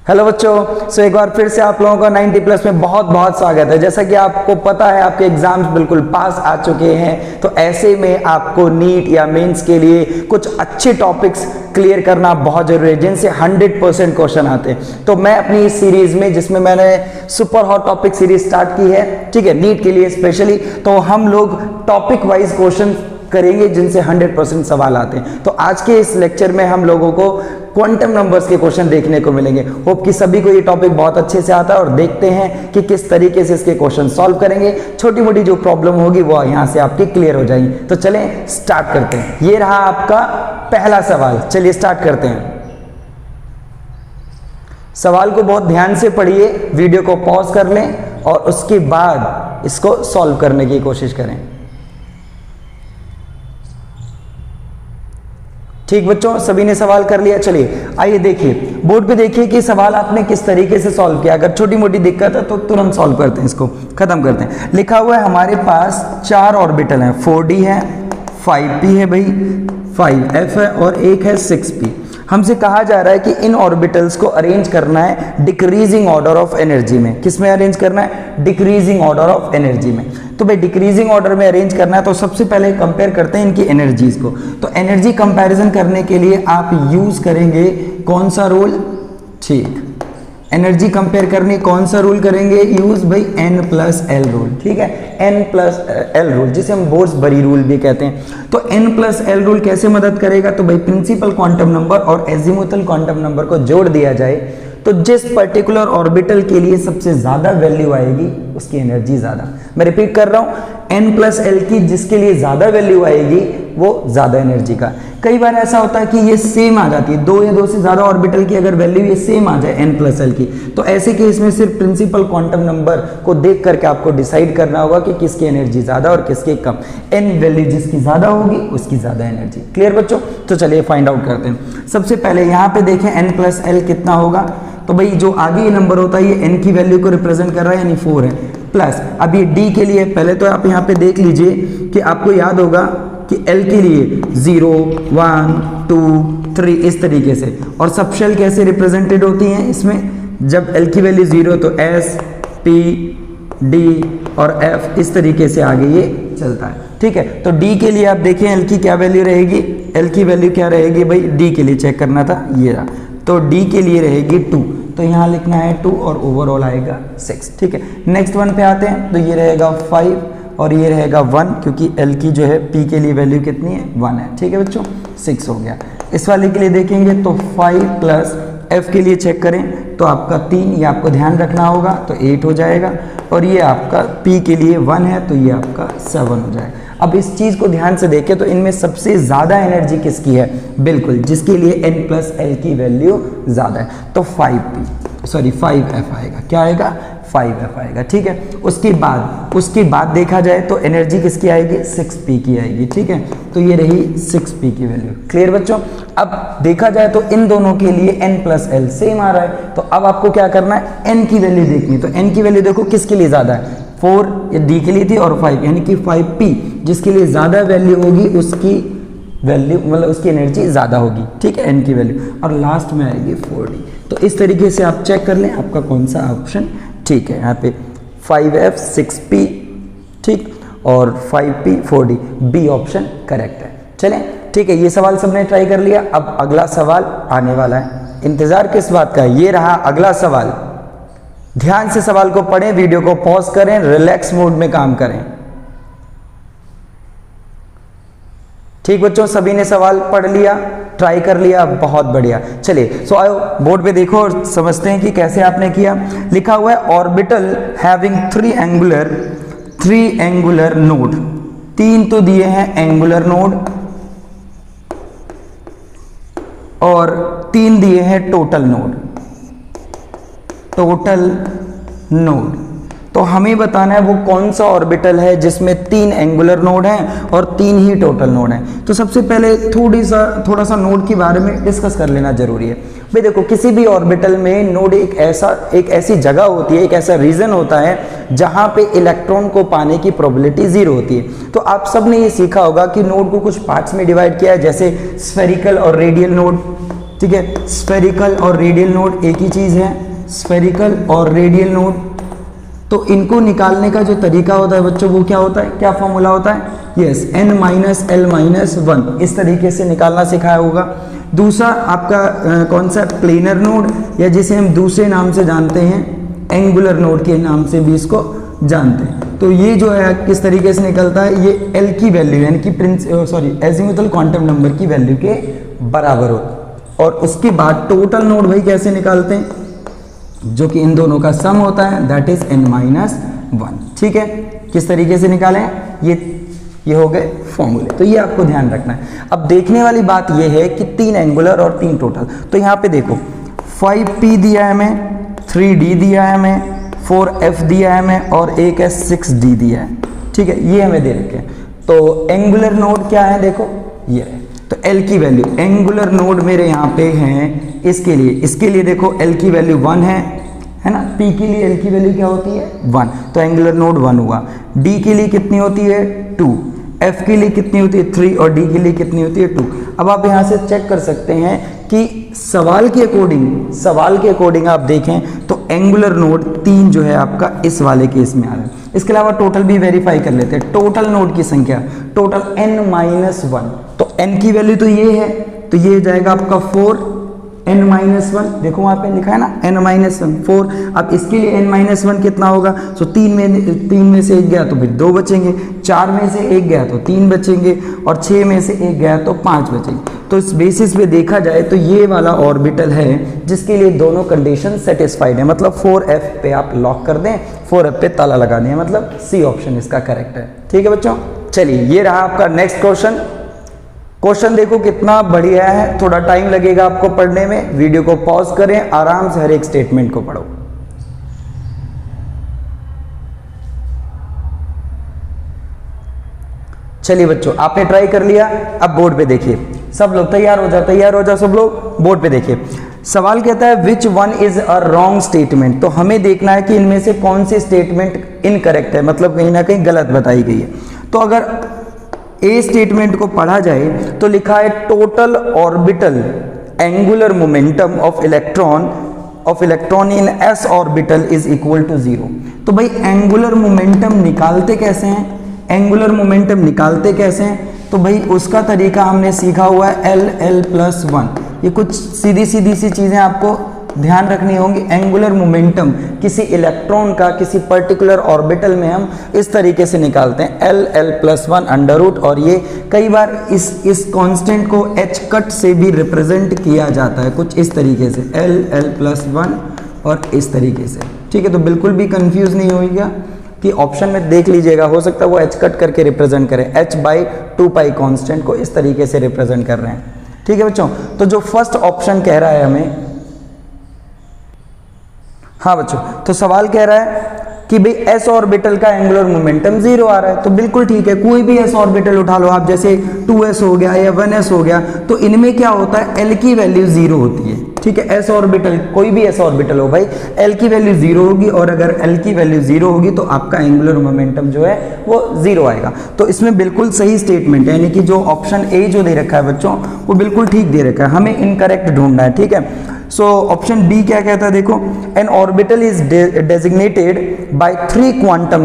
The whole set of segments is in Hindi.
हेलो बच्चों, सो एक बार फिर से आप लोगों का 90 प्लस में बहुत बहुत स्वागत है। जैसा कि आपको पता है आपके एग्जाम्स बिल्कुल पास आ चुके हैं, तो ऐसे में आपको नीट या मेंस के लिए कुछ अच्छे टॉपिक्स क्लियर करना बहुत जरूरी है जिनसे 100% क्वेश्चन आते हैं। तो मैं अपनी इस सीरीज में, जिसमें मैंने super hot topic series start की है, ठीक है, नीट के लिए स्पेशली, तो हम लोग टॉपिक वाइज क्वेश्चन करेंगे जिनसे 100% सवाल आते हैं। तो आज के इस लेक्चर में हम लोगों को क्वांटम नंबर्स के क्वेश्चन देखने को मिलेंगे। होप कि सभी को ये टॉपिक बहुत अच्छे से आता है और देखते हैं कि किस तरीके से इसके क्वेश्चन सॉल्व करेंगे। छोटी मोटी जो प्रॉब्लम होगी वो यहाँ से आपकी क्लियर हो जाएगी। तो चलें स्टार्ट करते हैं। ये रहा आपका पहला सवाल, चलिए स्टार्ट करते हैं। सवाल को बहुत ध्यान से पढ़िए, वीडियो को पॉज कर लें और उसके बाद इसको सॉल्व करने की कोशिश करें। ठीक बच्चों, सभी ने सवाल कर लिया। चलिए आइए देखिए, बोर्ड पे देखिए कि सवाल आपने किस तरीके से सॉल्व किया। अगर छोटी मोटी दिक्कत है तो तुरंत सॉल्व करते हैं, इसको खत्म करते हैं। लिखा हुआ है हमारे पास 4 ऑर्बिटल हैं, 4d है, 5p है भाई, 5f है और एक है 6p। हमसे कहा जा रहा है कि इन ऑर्बिटल्स को अरेंज करना है डिक्रीजिंग ऑर्डर ऑफ एनर्जी में। किस में अरेंज करना है? डिक्रीजिंग ऑर्डर ऑफ एनर्जी में। तो भाई डिक्रीजिंग ऑर्डर में अरेंज करना है तो सबसे पहले कंपेयर करते हैं इनकी एनर्जीज को। तो एनर्जी कंपैरिजन करने के लिए आप यूज करेंगे कौन सा रूल? ठीक, एनर्जी कंपेयर करनी कौन सा रूल करेंगे यूज? भाई n+l रूल। ठीक है, n+l रूल, जिसे हम बोर्स-बरी रूल भी कहते हैं। तो n+l रूल कैसे मदद करेगा? तो भाई प्रिंसिपल क्वांटम नंबर और एजीमुथल क्वांटम नंबर को जोड़ दिया जाए तो जिस पर्टिकुलर ऑर्बिटल के लिए सबसे ज्यादा वैल्यू आएगी उसकी एनर्जी ज्यादा। मैं रिपीट कर रहा हूं, n+l की जिसके लिए ज्यादा वैल्यू आएगी वो ज्यादा एनर्जी का। कई बार ऐसा होता है कि ये सेम आ जाती है, 2 या 2 से ज्यादा ऑर्बिटल की अगर वैल्यू ये सेम आ जाए n+l की, तो ऐसे केस में सिर्फ प्रिंसिपल क्वांटम नंबर को देख करके आपको डिसाइड करना होगा कि किसकी एनर्जी ज्यादा और किसकी कम। n वैल्यू जिसकी ज्यादा होगी उसकी ज्यादा एनर्जी। क्लियर बच्चों? तो चलिए फाइंड आउट करते हैं। सबसे पहले यहाँ पे देखें n+l कितना होगा। तो भाई जो आगे ये नंबर होता है ये n की वैल्यू को रिप्रेजेंट कर रहा है, यानी 4 है, प्लस अब ये d के लिए पहले तो आप यहाँ पे देख लीजिए कि आपको याद होगा कि l के लिए 0, 1, 2, 3 इस तरीके से। और सब शेल कैसे रिप्रेजेंटेड होती हैं इसमें? जब l की वैल्यू 0 तो s, p, d और f इस तरीके से आगे ये चलता है। ठीक है, तो d के लिए आप देखें l की क्या वैल्यू रहेगी? l की वैल्यू क्या रहेगी भाई? d के लिए चेक करना था, ये रहा, तो d के लिए रहेगी 2, तो यहाँ लिखना है 2 और ओवरऑल आएगा 6। ठीक है, नेक्स्ट वन पे आते हैं। तो ये रहेगा 5 और ये रहेगा 1, क्योंकि l की जो है p के लिए वैल्यू कितनी है? 1 है। ठीक है बच्चों, 6 हो गया। इस वाले के लिए देखेंगे तो 5 प्लस f के लिए चेक करें तो आपका 3, ये आपको ध्यान रखना होगा, तो 8 हो जाएगा। और ये आपका p के लिए 1 है तो ये आपका 7 हो जाएगा। अब इस चीज को ध्यान से देखें तो इनमें सबसे ज्यादा एनर्जी किसकी है? बिल्कुल जिसके लिए n+l की वैल्यू ज्यादा है, तो 5f आएगा। क्या आएगा? 5f आएगा। ठीक है, उसके बाद देखा जाए तो एनर्जी किसकी आएगी? 6p की आएगी। ठीक है, तो ये रही 6p की वैल्यू। क्लियर बच्चों? अब देखा जाए तो इन दोनों के लिए n+l सेम आ रहा है, तो अब आपको क्या करना है? n की वैल्यू देखनी। तो n की वैल्यू देखो किसके लिए ज्यादा है? 4 ये d के लिए थी और 5, यानी कि 5p जिसके लिए ज्यादा वैल्यू होगी उसकी वैल्यू मतलब उसकी एनर्जी ज्यादा होगी। ठीक है, n की वैल्यू, और लास्ट में आएगी 4d। तो इस तरीके से आप चेक कर लें आपका कौन सा ऑप्शन ठीक है। यहाँ पे 5f 6p ठीक और 5p 4d, B option correct है। चलें ठीक है, ये सवाल सबने ट्राई कर लिया। अब अगला सवाल आने वाला है, इंतजार किस बात का? ये रहा अगला सवाल। ध्यान से सवाल को पढ़ें, वीडियो को पॉज करें, रिलैक्स मोड में काम करें। ठीक बच्चों, सभी ने सवाल पढ़ लिया, ट्राई कर लिया, बहुत बढ़िया। चलिए सो आओ बोर्ड पे देखो और समझते हैं कि कैसे आपने किया। लिखा हुआ है ऑर्बिटल हैविंग 3 एंगुलर नोड। 3 तो दिए हैं एंगुलर नोड और 3 दिए हैं टोटल नोड। तो हमें बताना है वो कौन सा ऑर्बिटल है जिसमें 3 एंगुलर नोड हैं और 3 ही टोटल नोड हैं। तो सबसे पहले थोड़ा सा नोड के बारे में डिस्कस कर लेना जरूरी है। भाई देखो, किसी भी ऑर्बिटल में नोड एक ऐसी जगह होती है, एक ऐसा रीजन होता है जहां पे इलेक्ट्रॉन को पाने की प्रोबेबिलिटी 0 होती है। तो आप सब ने ये सीखा होगा कि नोड को कुछ पार्ट्स में डिवाइड किया है, जैसे स्फेरिकल और रेडियल नोड। ठीक है। स्फेरिकल और रेडियल नोड एक ही चीज़ है, स्फेरिकल और रेडियल नोड। तो इनको निकालने का जो तरीका होता है बच्चों वो क्या होता है, क्या फॉर्मूला होता है, yes n minus L minus 1, इस तरीके से निकालना सिखाया होगा। दूसरा आपका कौन सा, प्लेनर नोड, या जिसे हम दूसरे नाम से जानते हैं एंगुलर नोड के नाम से भी इसको जानते हैं। तो ये जो है किस तरीके से निकलता है, ये L की वैल्यू यानी कि एजीमुथल क्वांटम नंबर की वैल्यू के बराबर होता है। और उसके बाद टोटल नोड भाई कैसे निकालते हैं, जो कि इन दोनों का सम होता है, दैट इज n माइनस 1। ठीक है, किस तरीके से निकालें, ये हो गए फॉर्मूले। तो ये आपको ध्यान रखना है। अब देखने वाली बात ये है कि 3 एंगुलर और 3 टोटल। तो यहाँ पे देखो 5p दिया है हमें, 3d दिया है हमें, 4f दिया है हमें और एक है 6d दिया है। ठीक है, ये हमें दे रखे हैं। तो एंगुलर नोड क्या है, देखो ये है। तो L की वैल्यू, एंगुलर नोड मेरे यहाँ पे हैं इसके लिए देखो L की वैल्यू 1 है ना। P के लिए L की वैल्यू क्या होती है, 1, तो एंगुलर नोड 1 हुआ। D के लिए कितनी होती है, 2, F के लिए कितनी होती है, 3 और D के लिए कितनी होती है, 2। अब आप यहाँ से चेक कर सकते हैं कि सवाल के अकॉर्डिंग आप देखें तो एंगुलर नोड 3 जो है आपका इस वाले केस में आ रहा है। इसके अलावा टोटल भी वेरीफाई कर लेते हैं। टोटल नोड की संख्या टोटल n माइनस 1, तो n की वैल्यू तो ये है, तो ये जाएगा आपका 4 n माइनस 1, देखो वहां पे लिखा है ना n माइनस 1 4। अब इसके लिए n माइनस 1 कितना होगा, तो 3 में से 1 गया तो फिर 2 बचेंगे, 4 में से 1 गया तो 3 बचेंगे और 6 में से 1 गया तो 5 बचेंगे। तो इस बेसिस पे देखा जाए तो ये वाला ऑर्बिटल है जिसके लिए दोनों कंडीशन सेटिस्फाइड है, मतलब 4f पे आप लॉक कर दें, 4f पे ताला लगा दें, मतलब सी ऑप्शन इसका करेक्ट है। ठीक है बच्चों, चलिए ये रहा आपका नेक्स्ट क्वेश्चन देखो कितना बढ़िया है। थोड़ा टाइम लगेगा आपको पढ़ने में, वीडियो को पॉज करें, आराम से हर एक स्टेटमेंट को पढ़ो। चलिए बच्चों, आपने ट्राई कर लिया, अब बोर्ड पे देखिए। सब लोग तैयार हो जाओ सब लोग, बोर्ड पे देखिए। सवाल कहता है which one is a wrong statement. तो हमें देखना है कि इनमें से कौन सी स्टेटमेंट इनकरेक्ट है, मतलब कहीं ना कहीं गलत बताई गई है। तो अगर ए स्टेटमेंट को पढ़ा जाए तो लिखा है total orbital angular momentum of electron in S orbital is equal to 0। तो भाई एंगुलर मोमेंटम निकालते कैसे हैं, तो भाई उसका तरीका हमने सीखा हुआ है L+1। ये कुछ सीधी सी चीजें आपको ध्यान रखनी होंगी। एंगुलर मोमेंटम किसी इलेक्ट्रॉन का किसी पर्टिकुलर ऑर्बिटल में हम इस तरीके से निकालते हैं L+1 अंडर रूट, और ये कई बार इस कांस्टेंट को h कट से भी रिप्रेजेंट किया जाता है कुछ इस तरीके से, L+1 और इस तरीके से। ठीक है, तो बिल्कुल भी कंफ्यूज नहीं होइएगा कि ऑप्शन में देख लीजिएगा, हो सकता है वो h कट करके रिप्रेजेंट करें, h/2π कांस्टेंट को इस तरीके से रिप्रेजेंट कर रहे हैं। ठीक है बच्चों, तो जो फर्स्ट ऑप्शन कह रहा है हमें, हाँ बच्चों, तो सवाल कह रहा है कि भाई एस ऑर्बिटल का एंगुलर मोमेंटम 0 आ रहा है। तो बिल्कुल ठीक है, कोई भी एस ऑर्बिटल उठा लो आप, जैसे 2s हो गया या 1s हो गया, तो इनमें क्या होता है, L की वैल्यू 0 होती है। ठीक है, एस ऑर्बिटल, कोई भी एस ऑर्बिटल हो भाई, L की वैल्यू 0 होगी, और अगर L की वैल्यू 0 होगी तो आपका एंगुलर मोमेंटम जो है वो 0 आएगा। तो इसमें बिल्कुल सही स्टेटमेंट है, यानी कि जो ऑप्शन ए जो दे रखा है बच्चों वो बिल्कुल ठीक दे रखा है, हमें इनकरेक्ट ढूंढना है। ठीक है, सो ऑप्शन बी क्या कहता है, देखो N orbital is designated by 3 quantum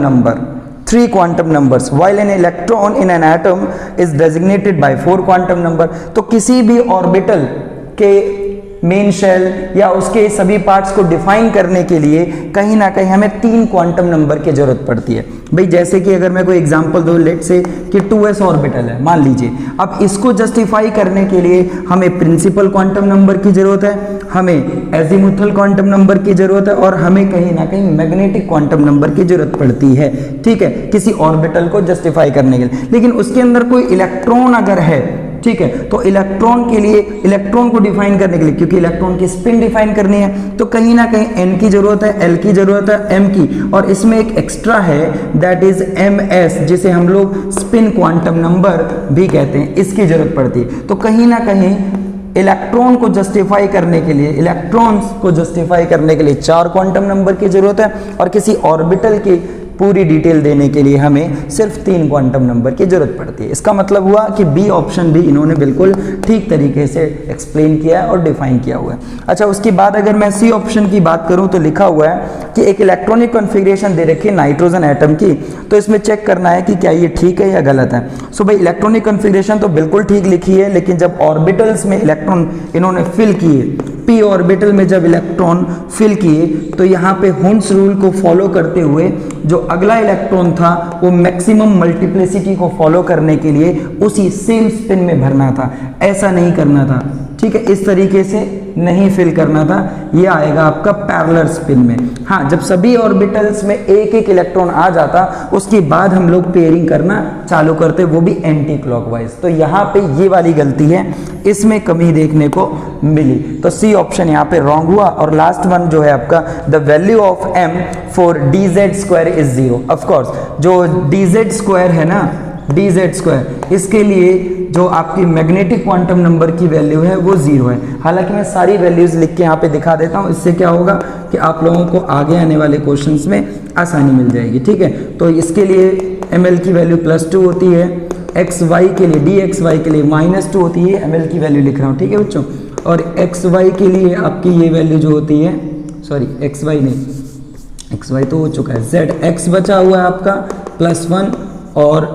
numbers while an electron in an atom is designated by 4 quantum number. तो किसी भी ऑर्बिटल के मेन शेल या उसके सभी पार्ट्स को डिफाइन करने के लिए कहीं ना कहीं हमें 3 क्वांटम नंबर की जरूरत पड़ती है। भाई जैसे कि अगर मैं कोई एग्जांपल दूं, लेट से कि 2s ऑर्बिटल है मान लीजिए, अब इसको जस्टिफाई करने के लिए हमें प्रिंसिपल क्वांटम नंबर की जरूरत है, हमें एजीमुथल क्वांटम नंबर की जरूरत है, और हमें कहीं ना कहीं मैग्नेटिक क्वांटम नंबर की जरूरत पड़ती है। ठीक है, किसी ऑर्बिटल को जस्टिफाई करने के लिए। लेकिन उसके अंदर कोई इलेक्ट्रॉन अगर है, ठीक है, तो इलेक्ट्रॉन के लिए, इलेक्ट्रॉन को डिफाइन करने के लिए, क्योंकि इलेक्ट्रॉन की स्पिन डिफाइन करनी है, तो कहीं ना कहीं n की जरूरत है, L की जरूरत है, m की, और इसमें एक एक्स्ट्रा है दैट इज ms, जिसे हम लोग स्पिन क्वांटम नंबर भी कहते हैं, इसकी जरूरत पड़ती है। तो कहीं ना कहीं इलेक्ट्रॉन को जस्टिफाई करने के लिए, इलेक्ट्रॉन्स को जस्टिफाई करने के लिए 4 क्वांटम नंबर की जरूरत है, और किसी ऑर्बिटल की पूरी डिटेल देने के लिए हमें सिर्फ 3 क्वांटम नंबर की जरूरत पड़ती है। इसका मतलब हुआ कि बी ऑप्शन भी इन्होंने बिल्कुल ठीक तरीके से एक्सप्लेन किया है और डिफाइन किया हुआ है। अच्छा, उसके बाद अगर मैं सी ऑप्शन की बात करूं तो लिखा हुआ है कि एक इलेक्ट्रॉनिक कॉन्फ़िगरेशन दे रखी है नाइट्रोजन एटम की, तो इसमें चेक करना है कि क्या ये ठीक है या गलत है। सो भाई इलेक्ट्रॉनिक कॉन्फ़िगरेशन तो बिल्कुल ठीक लिखी है, लेकिन जब ऑर्बिटल्स में इलेक्ट्रॉन इन्होंने फिल किए, पी ऑर्बिटल में जब इलेक्ट्रॉन फिल किए, तो यहाँ पे हुन्स रूल को फॉलो करते हुए जो अगला इलेक्ट्रॉन था वो मैक्सिमम मल्टीप्लिसिटी को फॉलो करने के लिए उसी सेम स्पिन में भरना था, ऐसा नहीं करना था। ठीक है, इस तरीके से नहीं फिल करना था, ये आएगा आपका पैरेलल स्पिन में। हाँ, जब सभी ऑर्बिटल्स में एक एक इलेक्ट्रॉन आ जाता उसके बाद हम लोग पेयरिंग करना चालू करते, वो भी एंटी क्लॉकवाइज। तो यहाँ पे ये वाली गलती है, इसमें कमी देखने को मिली, तो सी ऑप्शन यहाँ पे रॉन्ग हुआ। और लास्ट वन जो है आपका, the value of m for dz² is 0। Of course जो dz² है ना, dz², इसके लिए जो आपकी मैग्नेटिक क्वांटम नंबर की वैल्यू है वो 0 है। हालांकि मैं सारी वैल्यूज लिख के यहाँ पे दिखा देता हूँ, इससे क्या होगा कि आप लोगों को आगे आने वाले क्वेश्चंस में आसानी मिल जाएगी। ठीक है, तो इसके लिए ml की वैल्यू +2 होती है, xy के लिए dxy के लिए -2 होती है, ml की वैल्यू लिख रहा हूँ। ठीक है बच्चों, और xy के लिए आपकी ये वैल्यू जो होती है, सॉरी xy नहीं, xy तो हो चुका है, zx बचा हुआ है आपका +1 और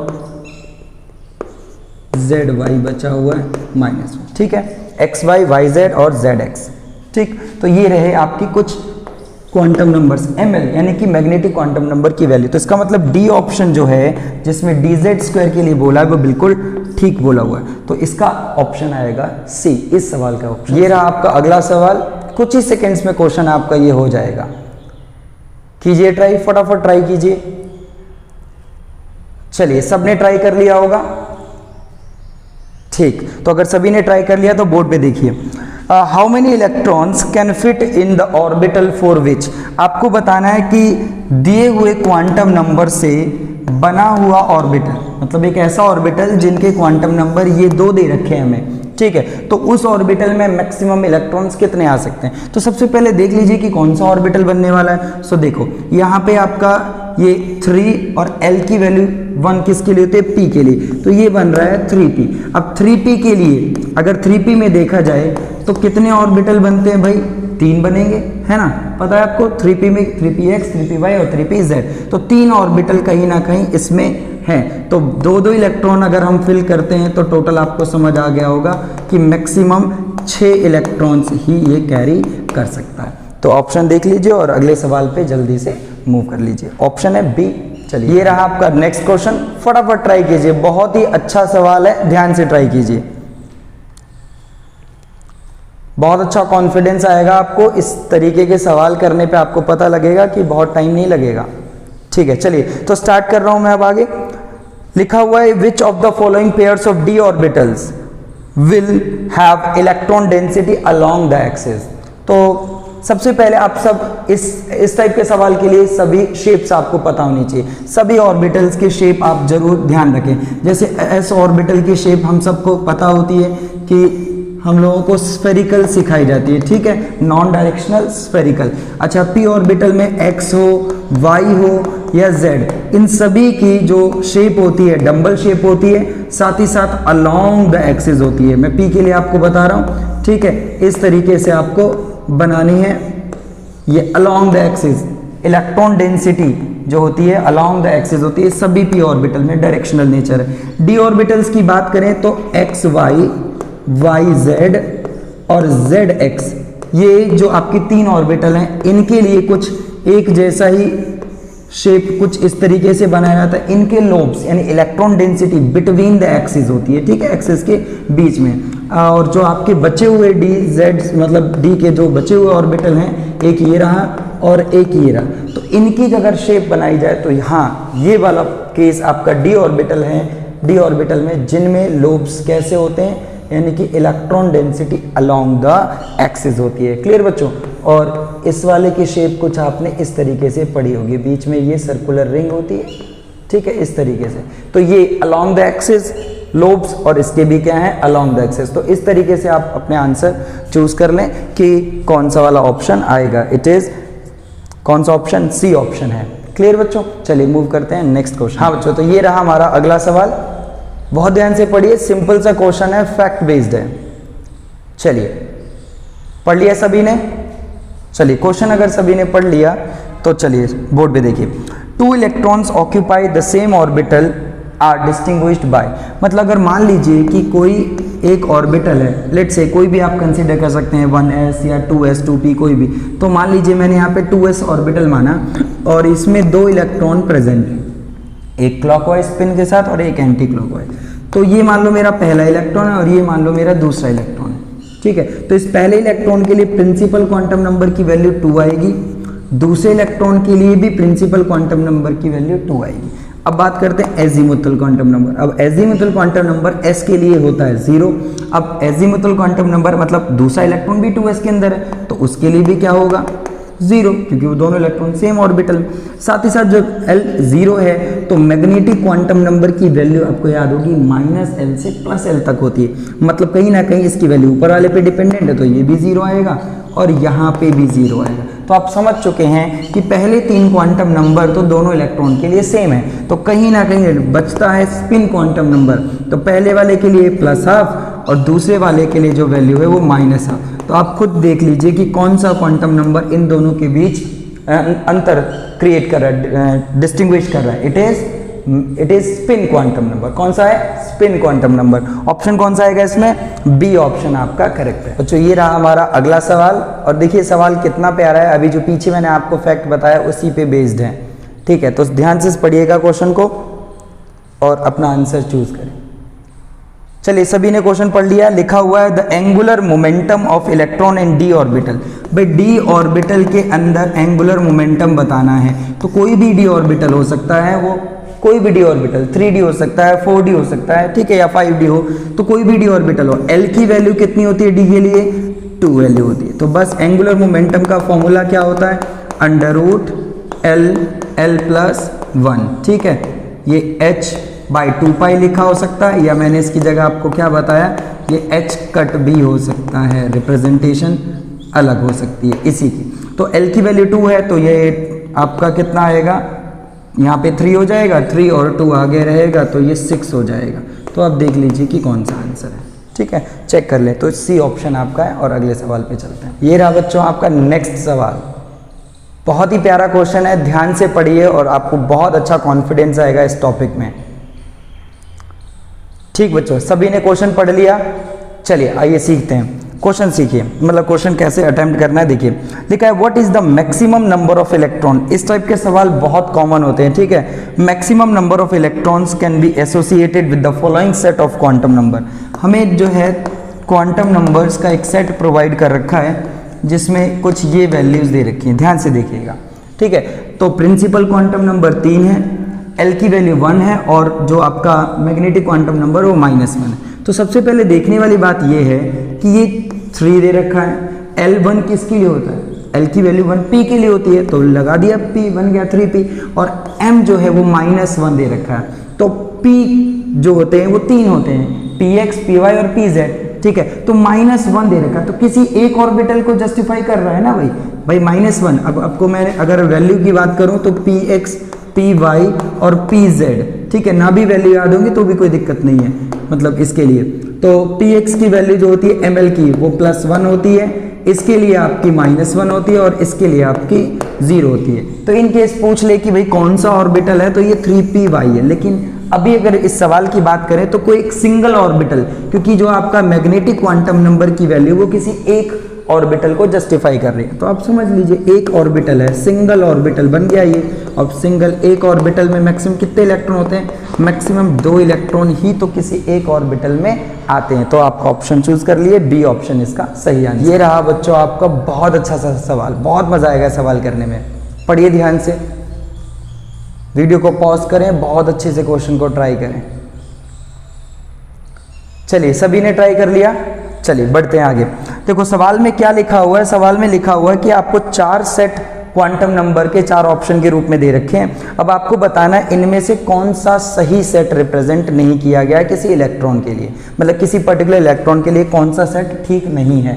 zy बचा हुआ है -1। ठीक है, xy yz और zx। ठीक, तो ये रहे आपकी कुछ क्वांटम नंबर्स ml यानी कि मैग्नेटिक क्वांटम नंबर की वैल्यू। तो इसका मतलब डी ऑप्शन जो है जिसमें dz² के लिए बोला है वो बिल्कुल ठीक बोला हुआ है, तो इसका ऑप्शन आएगा सी, इस सवाल का ऑप्शन। ये रहा आपका अगला सवाल, कुछ ही सेकेंड्स में क्वेश्चन आपका ये हो जाएगा। कीजिए ट्राई, फटाफट ट्राई कीजिए। चलिए, सबने ट्राई कर लिया होगा। ठीक, तो अगर सभी ने ट्राई कर लिया तो बोर्ड पे देखिए, how many electrons can fit in the orbital for which. आपको बताना है कि दिए हुए क्वांटम नंबर से बना हुआ ऑर्बिटल, मतलब एक ऐसा ऑर्बिटल जिनके क्वांटम नंबर ये 2 दे रखे हैं हमें। ठीक है, तो उस ऑर्बिटल में मैक्सिमम इलेक्ट्रॉन्स कितने आ सकते हैं। तो सबसे पहले देख लीजिए कि कौन सा ऑर्बिटल बनने वाला है। सो देखो यहाँ पे आपका ये 3 और L की वैल्यू 1 किसके लिए होते हैं, P के लिए, तो ये बन रहा है 3p। अब 3p के लिए अगर 3p में देखा जाए तो कितने ऑर्बिटल बनते हैं भाई, 3 बनेंगे, है ना, पता है आपको। 3p में 3px, 3py और 3pz, तो 3 ऑर्बिटल कहीं ना कहीं इसमें है। तो 2-2 इलेक्ट्रॉन अगर हम फिल करते हैं तो टोटल आपको समझ आ गया होगा कि मैक्सिमम 6 इलेक्ट्रॉन्स ही ये कैरी कर सकता है। तो ऑप्शन देख लीजिए और अगले सवाल पे जल्दी से मूव कर लीजिए, ऑप्शन है बी। चलिए, ये रहा आपका नेक्स्ट क्वेश्चन, फटाफट ट्राई कीजिए, बहुत ही अच्छा सवाल है, ध्यान से ट्राई कीजिए, बहुत अच्छा कॉन्फिडेंस आएगा आपको। इस तरीके के सवाल करने पे आपको पता लगेगा कि बहुत टाइम नहीं लगेगा। ठीक है, चलिए तो स्टार्ट कर रहा हूं मैं अब आगे। लिखा हुआ है, which of the following pairs of D orbitals will have electron density along the axis. तो सबसे पहले आप सब इस टाइप के सवाल के लिए सभी शेप्स आपको पता होनी चाहिए, सभी ऑर्बिटल्स की शेप आप जरूर ध्यान रखें। जैसे एस ऑर्बिटल की शेप हम सबको पता होती है कि हम लोगों को स्फेरिकल सिखाई जाती है। ठीक है, नॉन डायरेक्शनल स्फेरिकल। अच्छा, पी ऑर्बिटल में एक्स हो, वाई हो या जेड, इन सभी की जो शेप होती है डंबल शेप होती है, साथ ही साथ अलोंग द एक्सिस होती है। मैं पी के लिए आपको बता रहा हूँ। ठीक है, इस तरीके से आपको बनानी है, ये along the axis. Electron density जो होती है अलोंग द एक्सिस होती है सभी पी ऑर्बिटल में, डायरेक्शनल नेचर है। डी ऑर्बिटल्स की बात करें तो एक्स वाई, वाई जेड और जेड एक्स, ये जो आपकी 3 ऑर्बिटल हैं इनके लिए कुछ एक जैसा ही शेप कुछ इस तरीके से बनाया जाता है। इनके लोब्स यानी electron density between the axis होती है। ठीक है, एक्सिस के बीच में। और जो आपके बचे हुए डी जेड मतलब डी के जो बचे हुए ऑर्बिटल हैं, एक ये रहा और एक ये रहा, तो इनकी अगर शेप बनाई जाए तो यहाँ ये वाला केस आपका डी ऑर्बिटल है। डी ऑर्बिटल में जिनमें लोब्स कैसे होते हैं, यानी कि electron density along the axis होती है। क्लियर बच्चों। और इस वाले की शेप कुछ आपने इस तरीके से पढ़ी होगी, बीच में ये सर्कुलर रिंग होती है। ठीक है, इस तरीके से, तो ये अलोंग द एक्सिस लोब्स और इसके भी क्या है अलोंग द एक्सिस। तो इस तरीके से आप अपने आंसर चूज कर लें कि कौन सा वाला ऑप्शन आएगा। इट इज कौन सा ऑप्शन, सी ऑप्शन है। क्लियर बच्चों? चलिए मूव करते हैं नेक्स्ट क्वेश्चन। हाँ बच्चों, तो ये रहा हमारा अगला सवाल, बहुत ध्यान से पढ़िए, सिंपल सा क्वेश्चन है, फैक्ट बेस्ड है। चलिए पढ़ लिया सभी ने? चलिए क्वेश्चन अगर सभी ने पढ़ लिया तो चलिए बोर्ड पे देखिए, 2 electrons occupy the same orbital are distinguished by, मतलब अगर मान लीजिए कि कोई एक ऑर्बिटल है, लेट्स से कोई भी आप कंसीडर कर सकते हैं 1s या 2s 2p कोई भी, तो मान लीजिए मैंने यहाँ पे 2s ऑर्बिटल माना और इसमें 2 इलेक्ट्रॉन प्रेजेंट है, एक क्लॉकवाइज स्पिन के साथ और एक एंटी क्लॉकवाइज। तो ये मान लो मेरा पहला इलेक्ट्रॉन है और ये मान लो मेरा दूसरा इलेक्ट्रॉन है, ठीक है। तो इस पहले इलेक्ट्रॉन के लिए प्रिंसिपल क्वांटम नंबर की वैल्यू 2 आएगी, दूसरे इलेक्ट्रॉन के लिए भी प्रिंसिपल क्वांटम नंबर की वैल्यू 2 आएगी। अब बात करते हैं एजीमुथल क्वांटम नंबर। अब एजीमुथल क्वांटम नंबर s के लिए होता है 0। अब एजीमुथल क्वांटम नंबर मतलब दूसरा इलेक्ट्रॉन भी 2s के अंदर है तो उसके लिए भी क्या होगा 0, क्योंकि वो दोनों इलेक्ट्रॉन सेम ऑर्बिटल में। साथ ही साथ जब L 0 है तो मैग्नेटिक क्वांटम नंबर की वैल्यू आपको याद होगी -L से +L तक होती है, मतलब कहीं ना कहीं इसकी वैल्यू ऊपर वाले पे डिपेंडेंट है तो ये भी 0 आएगा और यहाँ पे भी 0 आएगा। तो आप समझ चुके हैं कि पहले 3 क्वांटम नंबर तो दोनों इलेक्ट्रॉन के लिए सेम है, तो कहीं ना कहीं बचता है स्पिन क्वांटम नंबर, तो पहले वाले के लिए +12 और दूसरे वाले के लिए जो वैल्यू है वो -12। तो आप खुद देख लीजिए कि कौन सा क्वांटम नंबर इन दोनों के बीच अंतर क्रिएट कर रहा है, डिस्टिंग्विश कर रहा है। It is spin quantum number. कौन सा है? Spin quantum number. ऑप्शन कौन सा आएगा इसमें? बी ऑप्शन आपका करेक्ट है। तो ये रहा हमारा अगला सवाल, और देखिए सवाल कितना प्यारा है, अभी जो पीछे मैंने आपको फैक्ट बताया उसी पे बेस्ड है, ठीक है। तो ध्यान से पढ़िएगा क्वेश्चन को और अपना आंसर चूज करें। चलिए सभी ने क्वेश्चन पढ़ लिया। लिखा हुआ है the angular momentum of electron in D orbital. भाई डी ऑर्बिटल के अंदर एंगुलर मोमेंटम बताना है, तो कोई भी डी ऑर्बिटल हो सकता है, वो कोई भी डी ऑर्बिटल 3d हो सकता है, 4d हो सकता है, ठीक है, या 5d हो, तो कोई भी डी ऑर्बिटल हो। L की वैल्यू कितनी होती है डी के लिए? 2 वैल्यू होती है। तो बस एंगुलर मोमेंटम का फॉर्मूला क्या होता है? √L+1, ठीक है। ये h/2π लिखा हो सकता है, या मैंने इसकी जगह आपको क्या बताया, ये h कट भी हो सकता है, रिप्रेजेंटेशन अलग हो सकती है इसी की। तो L की वैल्यू 2 है तो ये आपका कितना आएगा, यहाँ पे 3 हो जाएगा, 3 और 2 आगे रहेगा तो ये 6 हो जाएगा। तो आप देख लीजिए कि कौन सा आंसर है, ठीक है, चेक कर ले। तो सी ऑप्शन आपका है और अगले सवाल पे चलते हैं। ये रहा बच्चों आपका नेक्स्ट सवाल, बहुत ही प्यारा क्वेश्चन है, ध्यान से पढ़िए और आपको बहुत अच्छा कॉन्फिडेंस आएगा इस टॉपिक में। ठीक बच्चों, सभी ने क्वेश्चन पढ़ लिया, चलिए आइए सीखते हैं। क्वेश्चन सीखिए, मतलब क्वेश्चन कैसे अटेम्प्ट करना है। देखिए लिखा है what is the maximum number of electron. इस टाइप के सवाल बहुत कॉमन होते हैं, ठीक है। Maximum number of electrons can be associated with the following set of quantum number. हमें जो है क्वांटम नंबर्स का एक सेट प्रोवाइड कर रखा है जिसमें कुछ ये वैल्यूज दे रखी हैं, ध्यान से देखिएगा, ठीक है। तो प्रिंसिपल क्वांटम नंबर 3 है, L की वैल्यू 1 है और जो आपका मैग्नेटिक क्वांटम नंबर वो -1 है। तो सबसे पहले देखने वाली बात ये है कि ये 3 दे रखा है, L1 किसके लिए होता है? L की वैल्यू 1p के लिए होती है, तो लगा दिया p, बन गया 3p। और m जो है वो -1 दे रखा है, तो p जो होते हैं वो 3 होते हैं, px, py और pz, ठीक है। तो -1 दे रखा है, तो किसी एक ऑर्बिटल को जस्टिफाई कर रहा है ना भाई -1। अब आपको मैं अगर वैल्यू की बात करूं तो px, py और pz, ठीक है, ना भी वैल्यू याद होंगी तो भी कोई दिक्कत नहीं है, मतलब इसके लिए। तो px की वैल्यू जो होती है ml की वो +1 होती है, इसके लिए आपकी -1 होती है और इसके लिए आपकी 0 होती है। तो इन केस पूछ ले कि भाई कौन सा ऑर्बिटल है, तो ये 3py है। लेकिन अभी अगर इस सवाल की बात करें तो कोई एक सिंगल ऑर्बिटल, क्योंकि जो आपका मैग्नेटिक क्वांटम नंबर की वैल्यू वो किसी एक ऑर्बिटल को जस्टिफाई कर रही है। तो आप समझ लीजिए एक ऑर्बिटल है, सिंगल ऑर्बिटल बन गया ये। अब सिंगल एक ऑर्बिटल में मैक्सिमम कितने इलेक्ट्रॉन होते हैं? मैक्सिमम 2 इलेक्ट्रॉन ही तो किसी एक ऑर्बिटल में आते हैं। तो आपका ऑप्शन चूज कर लिए, बी ऑप्शन इसका सही आंसर। ये रहा बच्चों आपका बहुत अच्छा सा सवाल, बहुत मजा आएगा सवाल करने में। पढ़िए ध्यान से, वीडियो को पॉज करें, बहुत अच्छे से क्वेश्चन को ट्राई करें। चलिए सभी ने ट्राई कर लिया, चलिए बढ़ते हैं आगे। देखो सवाल में क्या लिखा हुआ है, सवाल में लिखा हुआ है कि आपको 4 सेट क्वांटम नंबर के 4 ऑप्शन के रूप में दे रखे हैं। अब आपको बताना है इनमें से कौन सा सही सेट रिप्रेजेंट नहीं किया गया किसी इलेक्ट्रॉन के लिए, मतलब किसी पर्टिकुलर इलेक्ट्रॉन के लिए कौन सा सेट ठीक नहीं है।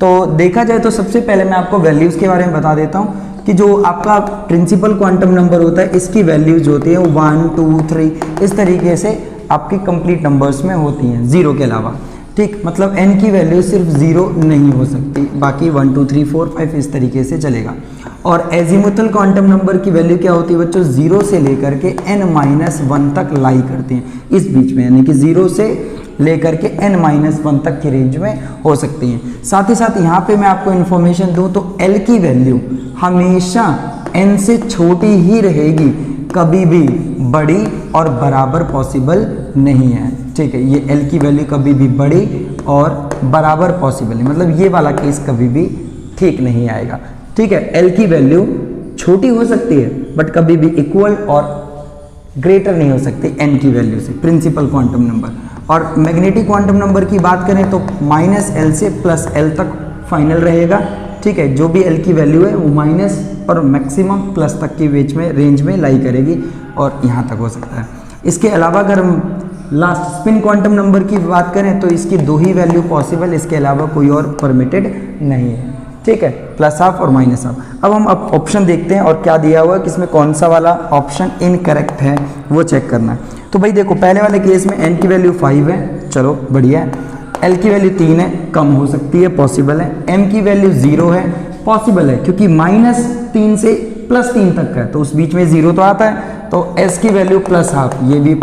तो देखा जाए तो सबसे पहले मैं आपको वैल्यूज के बारे में बता देता हूँ कि जो आपका प्रिंसिपल क्वांटम नंबर होता है इसकी वैल्यूज होती है 1 2 3 इस तरीके से आपकी कंप्लीट नंबर्स में होती हैं, जीरो के अलावा। ठीक, मतलब n की वैल्यू सिर्फ जीरो नहीं हो सकती, बाकी 1 2 3 4 5 इस तरीके से चलेगा। और एजीमुथल क्वांटम नंबर की वैल्यू क्या होती है बच्चों, जीरो से लेकर के n-1 तक लाई करते हैं इस बीच में, यानी कि जीरो से लेकर के n-1 तक की रेंज में हो सकती हैं। साथ ही साथ यहाँ पे मैं आपको इन्फॉर्मेशन दूँ तो L की वैल्यू हमेशा n से छोटी ही रहेगी, कभी भी बड़ी और बराबर पॉसिबल नहीं है। ठीक है, ये L की वैल्यू कभी भी बड़ी और बराबर पॉसिबल नहीं, मतलब ये वाला केस कभी भी ठीक नहीं आएगा। ठीक है, L की वैल्यू छोटी हो सकती है बट कभी भी इक्वल और ग्रेटर नहीं हो सकती n की वैल्यू से, प्रिंसिपल क्वांटम नंबर। और मैग्नेटिक क्वांटम नंबर की बात करें तो -L से +L तक फाइनल रहेगा। ठीक है, जो भी L की वैल्यू है वो माइनस और मैक्सिमम प्लस तक की रेंज में लाई करेगी और यहाँ तक हो सकता है। इसके अलावा अगर हम लास्ट स्पिन क्वांटम नंबर की बात करें तो इसकी दो ही वैल्यू पॉसिबल, इसके अलावा कोई और परमिटेड नहीं है। ठीक है, +12 और -12। अब हम ऑप्शन देखते हैं और क्या दिया हुआ है कि इसमें कौन सा वाला ऑप्शन इनकरेक्ट है वो चेक करना है। तो भाई देखो, पहले वाले केस में n की वैल्यू 5 है, चलो बढ़िया है। L की वैल्यू 3 है, कम हो सकती है, पॉसिबल है। m की वैल्यू 0 है, पॉसिबल है क्योंकि -3 से +3 तक है तो उस बीच में 0 तो आता है। तो s की वैल्यू +12, ये भी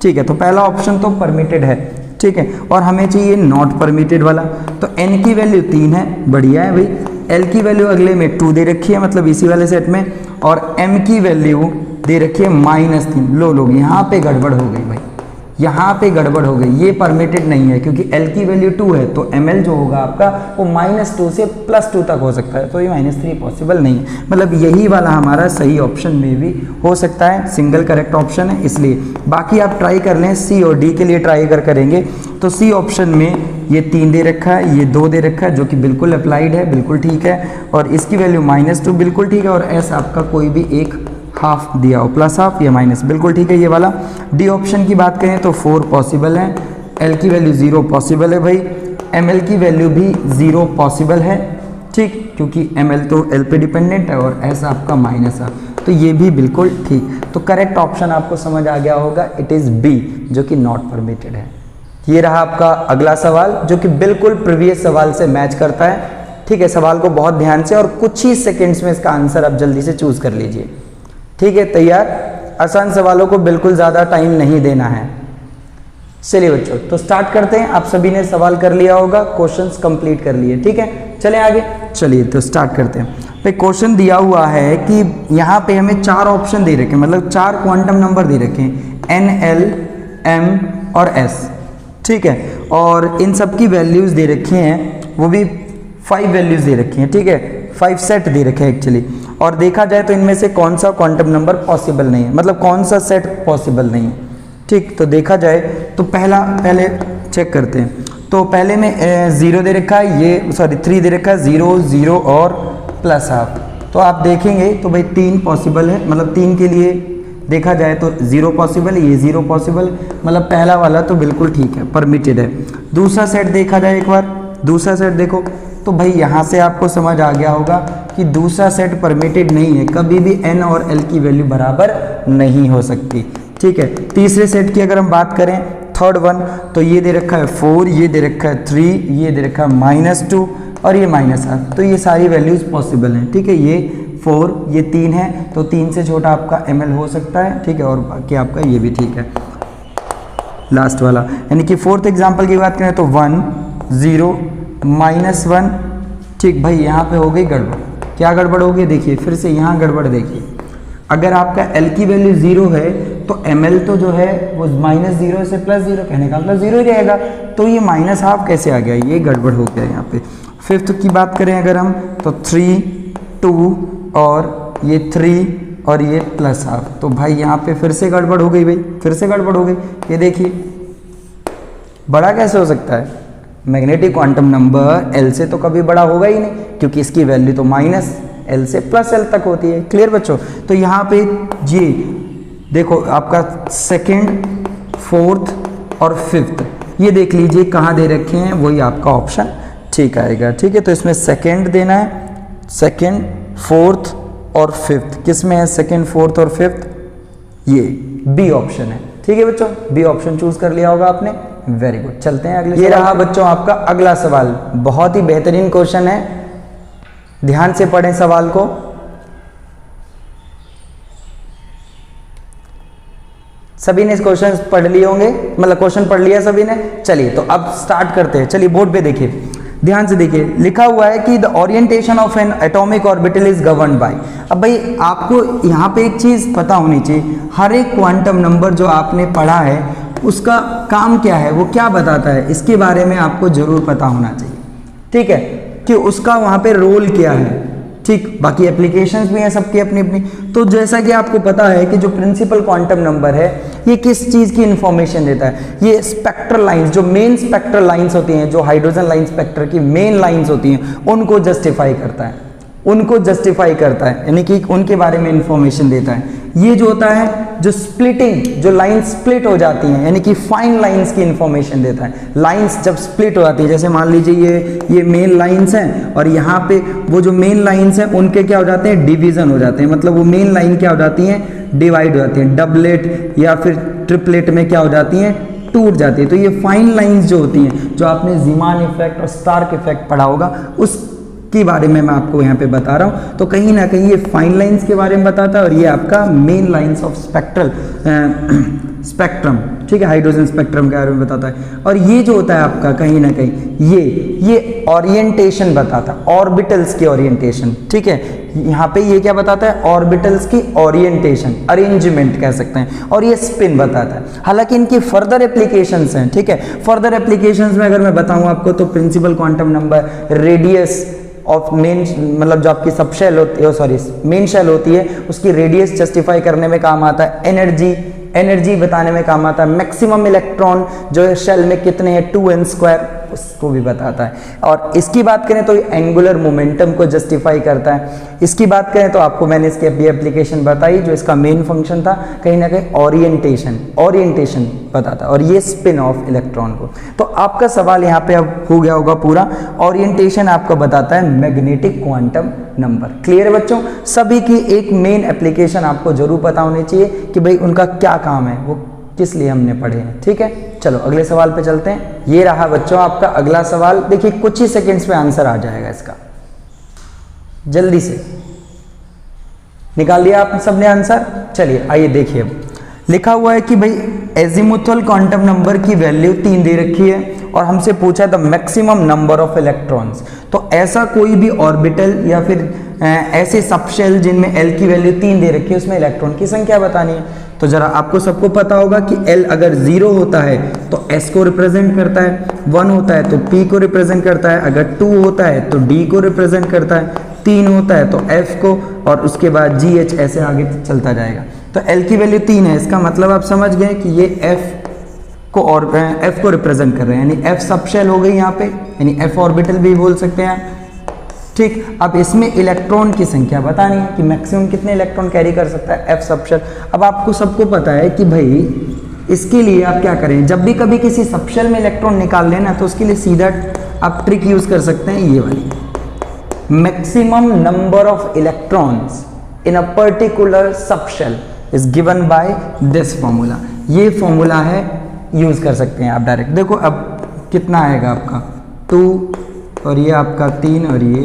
ठीक है। तो पहला ऑप्शन तो परमिटेड है। ठीक है, और हमें चाहिए नॉट परमिटेड वाला। तो n की वैल्यू 3 है, बढ़िया है भाई। L की वैल्यू अगले में 2 दे रखी है, मतलब इसी वाले सेट में, और m की वैल्यू दे रखी है -3। लो यहाँ पे गड़बड़ हो गई भाई, यहाँ पे गड़बड़ हो गई, ये परमिटेड नहीं है क्योंकि L की वैल्यू 2 है तो ml जो होगा आपका वो -2 से +2 तक हो सकता है, तो ये -3 पॉसिबल नहीं है। मतलब यही वाला हमारा सही ऑप्शन में भी हो सकता है, सिंगल करेक्ट ऑप्शन है इसलिए। बाकी आप ट्राई कर लें, C और D के लिए ट्राई करेंगे तो C ऑप्शन में ये 3 दे रखा है, ये 2 दे रखा है जो कि बिल्कुल अप्लाइड है, बिल्कुल ठीक है, और इसकी वैल्यू -2 बिल्कुल ठीक है, और S आपका कोई भी एक हाफ दिया हो, +12 या माइनस, बिल्कुल ठीक है ये वाला। डी ऑप्शन की बात करें तो 4 पॉसिबल है, L की वैल्यू 0 पॉसिबल है भाई, ML की वैल्यू भी 0 पॉसिबल है। ठीक, क्योंकि ML तो L पे डिपेंडेंट है और S आपका माइनस है, तो ये भी बिल्कुल ठीक। तो करेक्ट ऑप्शन आपको समझ आ गया होगा, इट इज़ B जो कि नॉट परमिटेड है। ये रहा आपका अगला सवाल जो कि बिल्कुल प्रीवियस सवाल से मैच करता है। ठीक है, सवाल को बहुत ध्यान से और कुछ ही सेकेंड्स में इसका आंसर आप जल्दी से चूज कर लीजिए। ठीक है, तैयार? आसान सवालों को बिल्कुल ज़्यादा टाइम नहीं देना है। चलिए बच्चों, तो स्टार्ट करते हैं। आप सभी ने सवाल कर लिया होगा, क्वेश्चंस कंप्लीट कर लिए। ठीक है, चलें आगे। चलिए तो स्टार्ट करते हैं। पे क्वेश्चन दिया हुआ है कि यहाँ पे हमें 4 ऑप्शन दे रखे हैं, मतलब 4 क्वांटम नंबर दे रखे हैं, N, L, M और S। ठीक है, और इन सब की वैल्यूज़ दे रखी हैं, वो भी 5 वैल्यूज़ दे रखी हैं। ठीक है, 5 सेट दे रखे हैं एक्चुअली, और देखा जाए तो इनमें से कौन सा क्वांटम नंबर पॉसिबल नहीं है, मतलब कौन सा सेट पॉसिबल नहीं है। ठीक, तो देखा जाए तो पहले चेक करते हैं। तो पहले में 0 दे रखा है, ये 3 दे रखा है, 0 0 और +12। तो आप देखेंगे तो भाई 3 पॉसिबल है, मतलब 3 के लिए देखा जाए तो 0 पॉसिबल है, ये 0 पॉसिबल, मतलब पहला वाला तो बिल्कुल ठीक है, परमिटेड है। दूसरा सेट देखा जाए एक बार, दूसरा सेट देखो तो भाई यहाँ से आपको समझ आ गया होगा कि दूसरा सेट परमिटेड नहीं है, कभी भी n और l की वैल्यू बराबर नहीं हो सकती। ठीक है, तीसरे सेट की अगर हम बात करें, थर्ड वन, तो ये दे रखा है 4, ये दे रखा है 3, ये दे रखा है -2 और ये -8, तो ये सारी वैल्यूज पॉसिबल हैं। ठीक है, ये 4, ये 3 है, तो 3 से छोटा आपका ml हो सकता है। ठीक है, और बाकी आपका ये भी ठीक है लास्ट वाला। यानी कि फोर्थ एग्जाम्पल की बात करें तो 1 0 -1। ठीक भाई, यहाँ पे हो गई गड़बड़। क्या गड़बड़ हो गई देखिए, फिर से यहाँ गड़बड़ देखिए। अगर आपका L की वैल्यू 0 है तो ML तो जो है वो -0 से +0, कहने का मतलब 0 ही रहेगा, तो ये -12 कैसे आ गया, ये गड़बड़ हो गया यहाँ पे। फिफ्थ की बात करें अगर हम तो 3 2 और ये 3 और ये +12, तो भाई यहाँ पे फिर से गड़बड़ हो गई भाई, फिर से गड़बड़ हो गई। ये देखिए बड़ा कैसे हो सकता है, मैग्नेटिक क्वांटम नंबर L से तो कभी बड़ा होगा ही नहीं, क्योंकि इसकी वैल्यू तो -L से +L तक होती है। क्लियर बच्चों? तो यहाँ पे ये देखो आपका सेकंड, फोर्थ और फिफ्थ, ये देख लीजिए कहाँ दे रखे हैं, वही आपका ऑप्शन ठीक आएगा। ठीक है, तो इसमें सेकंड देना है, सेकंड, फोर्थ और फिफ्थ, किस में है सेकंड, फोर्थ और फिफ्थ? ये बी ऑप्शन है। ठीक है बच्चों, बी ऑप्शन चूज कर लिया होगा आपने, वेरी गुड। चलते हैं अगले। ये रहा बच्चों आपका अगला सवाल, बहुत ही बेहतरीन क्वेश्चन है, ध्यान से पढ़ें सवाल को। सभी ने इस क्वेश्चन पढ़ लिए होंगे, मतलब क्वेश्चन पढ़ लिया सभी ने। चलिए तो अब स्टार्ट करते हैं। चलिए बोर्ड पे देखिए, ध्यान से देखिए, लिखा हुआ है कि the orientation of N atomic orbital is governed bye. अब भाई आपको यहाँ पे एक चीज पता होनी चाहिए, हर एक क्वांटम नंबर जो आपने पढ़ा है उसका काम क्या है, वो क्या बताता है, इसके बारे में आपको जरूर पता होना चाहिए। ठीक है, कि उसका वहां पे रोल क्या है। ठीक, बाकी एप्लीकेशंस भी हैं सबकी अपनी अपनी। तो जैसा कि आपको पता है कि जो प्रिंसिपल क्वांटम नंबर है ये किस चीज की इंफॉर्मेशन देता है, ये स्पेक्ट्रल लाइंस, जो मेन स्पेक्ट्रल लाइंस होती हैं, जो हाइड्रोजन लाइन स्पेक्टर की मेन लाइंस होती हैं, उनको जस्टिफाई करता है, उनको जस्टिफाई करता है, यानी कि उनके बारे में इंफॉर्मेशन देता है। ये जो होता है, जो स्प्लिटिंग, जो लाइन स्प्लिट हो जाती हैं, यानी कि फाइन लाइंस की इंफॉर्मेशन देता है। लाइंस जब स्प्लिट हो जाती है, जैसे मान लीजिए ये मेन लाइंस हैं और यहाँ पे वो जो मेन लाइंस हैं उनके क्या हो जाते हैं, डिवीजन हो जाते हैं, मतलब वो मेन लाइन क्या हो जाती हैं, डिवाइड हो जाती हैं, डबलेट या फिर ट्रिपलेट में क्या हो जाती हैं, टूट जाती है। तो ये फाइन लाइंस जो होती हैं, जो आपने ज़ीमान इफेक्ट और स्टार्क इफेक्ट पढ़ा होगा, उस के बारे में मैं आपको यहाँ पे बता रहा हूँ। तो कहीं ना कहीं ये फाइन लाइंस के बारे में बताता है और ये आपका मेन लाइंस ऑफ स्पेक्ट्रम, ठीक है, हाइड्रोजन स्पेक्ट्रम के बारे में बताता है। और ये जो होता है आपका कहीं ना कहीं ये ओरिएंटेशन बताता है, ऑर्बिटल्स की ओरिएंटेशन। ठीक है, यहाँ पे ये क्या बताता है, ऑर्बिटल्स की ओरिएंटेशन, अरेंजमेंट कह सकते हैं, और ये स्पिन बताता है। हालांकि इनकी फर्दर एप्लीकेशंस हैं। ठीक है, फर्दर एप्लीकेशंस में अगर मैं बताऊँ आपको तो principal quantum number, radius of main, मतलब जो आपकी सब शेल होती है, सॉरी मेन शेल होती है, उसकी रेडियस जस्टिफाई करने में काम आता है। एनर्जी बताने में काम आता है। मैक्सिमम इलेक्ट्रॉन जो शेल में कितने हैं, 2n², उसको भी बताता है। और इसकी बात करें तो एंगुलर मोमेंटम को जस्टिफाई करता है। इसकी बात करें तो आपको मैंने इसकी अभी एप्लीकेशन बताई, जो इसका मेन फंक्शन था कहीं ना कहीं ओरिएंटेशन बताता है, और ये स्पिन ऑफ इलेक्ट्रॉन को। तो आपका सवाल यहाँ पे अब हो गया होगा पूरा। ओरिएंटेशन आपको बताता है मैग्नेटिक क्वांटम नंबर। क्लियर है बच्चों? सभी की एक मेन एप्लीकेशन आपको जरूर पता होनी चाहिए कि भाई उनका क्या काम है, वो किस लिए हमने पढ़े हैं। ठीक है, चलो अगले सवाल पे चलते हैं। ये रहा बच्चों आपका अगला सवाल। देखिए कुछ ही सेकंड्स में आंसर आ जाएगा इसका, जल्दी से निकाल लिया आप सबने आंसर। चलिए आइए देखिए, अब लिखा हुआ है कि भाई एजीमुथल क्वांटम नंबर की वैल्यू 3 दे रखी है और हमसे पूछा the maximum number of electrons. तो ऐसा कोई भी ऑर्बिटल या फिर ऐसे सबशेल जिनमें L की वैल्यू 3 दे रखी है, उसमें इलेक्ट्रॉन की संख्या बतानी है। तो जरा आपको सबको पता होगा कि L अगर 0 होता है तो S को रिप्रेजेंट करता है, 1 होता है तो P को रिप्रेजेंट करता है, अगर 2 होता है तो D को रिप्रेजेंट करता है, 3 होता है तो F को, और उसके बाद GH, ऐसे आगे चलता जाएगा। तो L की वैल्यू 3 है, इसका मतलब आप समझ गए कि ये F को रिप्रेजेंट कर रहे हैं, यानी F सबशेल हो गई यहाँ पे, यानी F ऑर्बिटल भी बोल सकते हैं। ठीक, अब इसमें इलेक्ट्रॉन की संख्या बतानी है कि मैक्सिमम कितने इलेक्ट्रॉन कैरी कर सकता है F सबशेल। अब आपको सबको पता है कि भाई इसके लिए आप क्या करें, जब भी कभी किसी सबशेल में इलेक्ट्रॉन निकाल लेना तो उसके लिए सीधा आप ट्रिक यूज कर सकते हैं, ये वाली, maximum number of electrons in a particular subshell is given by this formula. ये फॉर्मूला है, यूज कर सकते हैं आप डायरेक्ट। देखो अब कितना आएगा आपका 2 और ये आपका 3 और ये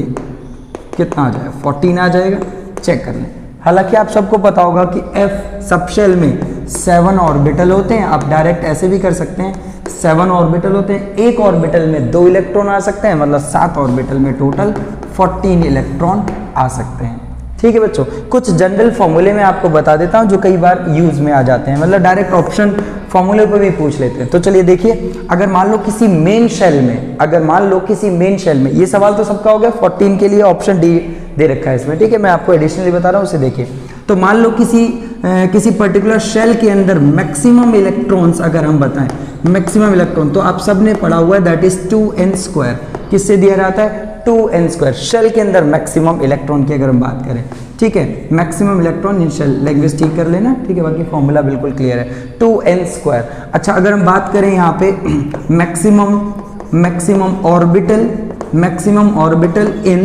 कितना आ जाएगा 14 आ जाएगा, चेक कर लें। हालांकि आप सबको पता होगा कि F सबशेल में 7 ऑर्बिटल होते हैं, आप डायरेक्ट ऐसे भी कर सकते हैं, 7 ऑर्बिटल होते हैं, एक ऑर्बिटल में 2 इलेक्ट्रॉन आ सकते हैं, मतलब 7 ऑर्बिटल में टोटल 14 इलेक्ट्रॉन आ सकते हैं। ठीक है बच्चों, कुछ जनरल फॉर्मूले में आपको बता देता हूं जो कई बार यूज में आ जाते हैं, मतलब डायरेक्ट ऑप्शन फॉर्मूले पर भी पूछ लेते हैं। तो चलिए देखिए, अगर मान लो किसी मेन शेल में, ये सवाल तो सबका हो गया, 14 के लिए ऑप्शन डी दे रखा है इसमें। ठीक है, मैं आपको एडिशनली बता रहा हूँ, उसे देखिए। तो मान लो किसी पर्टिकुलर शेल के अंदर मैक्सिमम इलेक्ट्रॉन्स अगर हम बताएं, मैक्सिमम इलेक्ट्रॉन, तो आप सबने पढ़ा हुआ है दैट इज 2n²। किससे दिया जाता है 2n²। शेल के अंदर मैक्सिमम इलेक्ट्रॉन की अगर हम बात करें, ठीक है, maximum electron in shell, language ठीक कर लेना, ठीक है, बाकी फॉर्मूला बिल्कुल क्लियर है, 2n²। अच्छा, अगर हम बात करें यहाँ पे maximum orbital in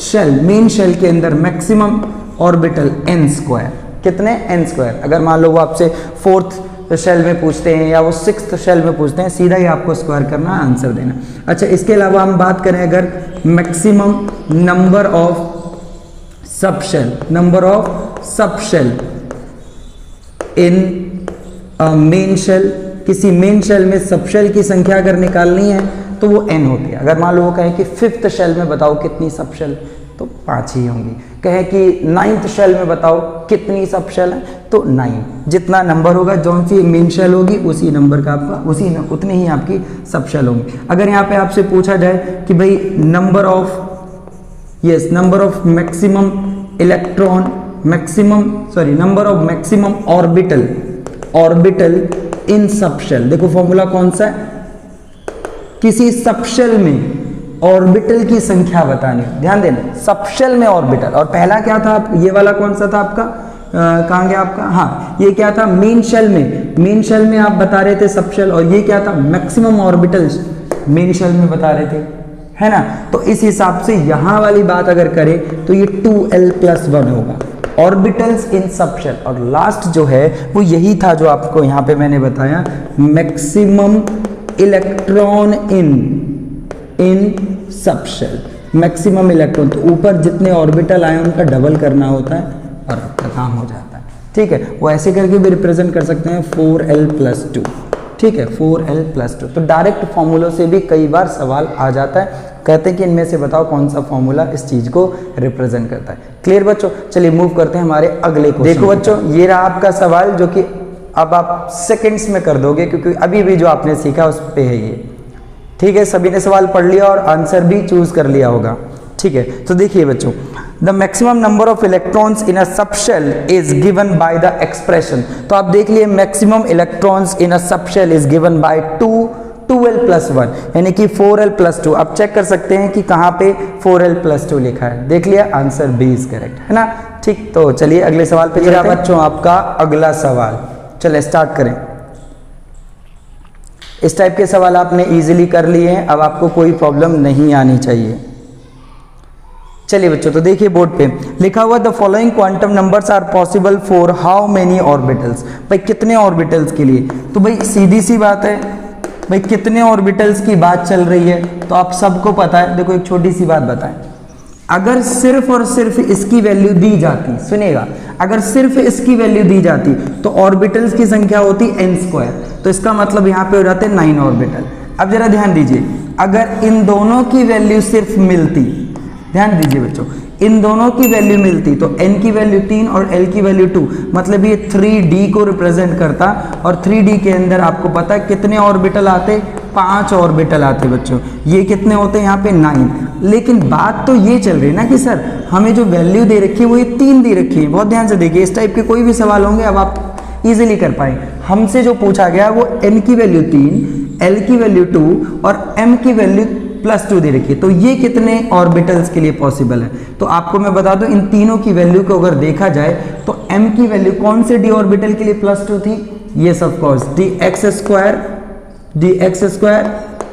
shell, main shell के अंदर मैक्सिमम ऑर्बिटल n स्क्वायर। कितने? n square. अगर मान लो वो आपसे 4th शेल में पूछते हैं या वो 6th शेल में पूछते हैं, सीधा ही आपको स्क्वायर करना, आंसर देना। अच्छा, इसके अलावा हम बात करें अगर maximum number of sub shell, number of sub shell in main shell, किसी मेन शेल में सब शेल की संख्या अगर निकालनी है तो वो n होती है। अगर मान लो वो कहे कि 5th शेल में बताओ कितनी सब शेल, तो 5 ही होंगी। कहे कि 9th शेल में बताओ कितनी सब शेल है, तो 9। जितना नंबर होगा, जौन सी मेन शेल होगी उसी नंबर का आपका उतनी ही आपकी सब शेल होंगी। अगर यहाँ पे आपसे पूछा जाए कि भाई number of maximum electron, number of maximum orbital in sub shell, देखो फॉर्मूला कौन सा है, किसी सब शेल में ऑर्बिटल की संख्या बतानी, ध्यान देना, सब शेल में ऑर्बिटल। और पहला क्या था, ये वाला कौन सा था आपका, कहाँ गया आपका, हाँ ये क्या था, मेन शेल में आप बता रहे थे सब शेल, और ये क्या था, मैक्सिमम ऑर्बिटल मेन शेल में बता रहे थे, है ना। तो इस हिसाब से यहां वाली बात अगर करें तो ये 2l+1 होगा, ऑर्बिटल्स इन सब शेल। और लास्ट जो है वो यही था जो आपको यहां पे मैंने बताया, मैक्सिमम इलेक्ट्रॉन इन सब शेल, मैक्सिमम इलेक्ट्रॉन। तो ऊपर जितने ऑर्बिटल आए उनका डबल करना होता है और आपका काम हो जाता है, ठीक है। वो ऐसे करके भी रिप्रेजेंट कर सकते हैं 4l+2, ठीक है, 4l+2। तो डायरेक्ट फॉर्मूलों से भी कई बार सवाल आ जाता है, कहते हैं कि इनमें से बताओ कौन सा फॉर्मूला इस चीज को रिप्रेजेंट करता है। क्लियर बच्चों, चलिए मूव करते हैं हमारे अगले क्वेश्चन। देखो बच्चों, ये रहा आपका सवाल जो कि अब आप सेकंड्स में कर दोगे, क्योंकि अभी भी जो आपने सीखा उस पे है ये, ठीक है। सभी ने सवाल पढ़ लिया और आंसर भी चूज कर लिया होगा, ठीक है। तो देखिए बच्चों, the maximum number of electrons in a sub shell is given by the expression. तो आप देख लिए, maximum electrons in a sub shell is given bye 2l+1, यानी कि 4l+2। आप चेक कर सकते हैं कि कहाँ पे 4l+2 लिखा है, देख लिया, आंसर बी इज करेक्ट, है ना। ठीक, तो चलिए अगले सवाल पे चलते हैं बच्चों। आपका अगला सवाल, चलिए स्टार्ट करें। इस टाइप के सवाल आपने इजीली कर लिए हैं, अब आपको कोई प्रॉब्लम नहीं आनी चाहिए। चलिए बच्चों, तो देखिए बोर्ड पे लिखा हुआ, the following quantum numbers are possible for how many orbitals. भाई कितने ऑर्बिटल्स के लिए, तो भाई सीधी सी बात है, भाई कितने ऑर्बिटल्स की बात चल रही है तो आप सबको पता है। देखो एक छोटी सी बात बताएं, अगर सिर्फ और सिर्फ इसकी वैल्यू दी जाती, सुनिएगा, अगर सिर्फ इसकी वैल्यू दी जाती तो ऑर्बिटल्स की संख्या होती n², तो इसका मतलब यहाँ पे हो जाते 9 ऑर्बिटल। अब जरा ध्यान दीजिए, अगर इन दोनों की वैल्यू सिर्फ मिलती, ध्यान दीजिए बच्चों, इन दोनों की वैल्यू मिलती तो n की वैल्यू 3 और l की वैल्यू 2, मतलब ये 3d को रिप्रेजेंट करता। और 3d के अंदर आपको पता है कितने ऑर्बिटल आते, 5 ऑर्बिटल आते बच्चों। ये कितने होते हैं यहाँ पे 9। लेकिन बात तो ये चल रही है ना कि सर हमें जो वैल्यू दे रखी है वो ये 3 दे रखी है। बहुत ध्यान से देखिए, इस टाइप के कोई भी सवाल होंगे अब आप इजीली कर पाए। हमसे जो पूछा गया वो n की वैल्यू 3, l की वैल्यू 2 और m की वैल्यू +2 दे रखी है। तो ये कितने ऑर्बिटल्स के लिए पॉसिबल है, तो आपको मैं बता दूं, इन तीनों की वैल्यू को अगर देखा जाए तो m की वैल्यू कौन से d ऑर्बिटल के लिए +2 थी, ये of course dx²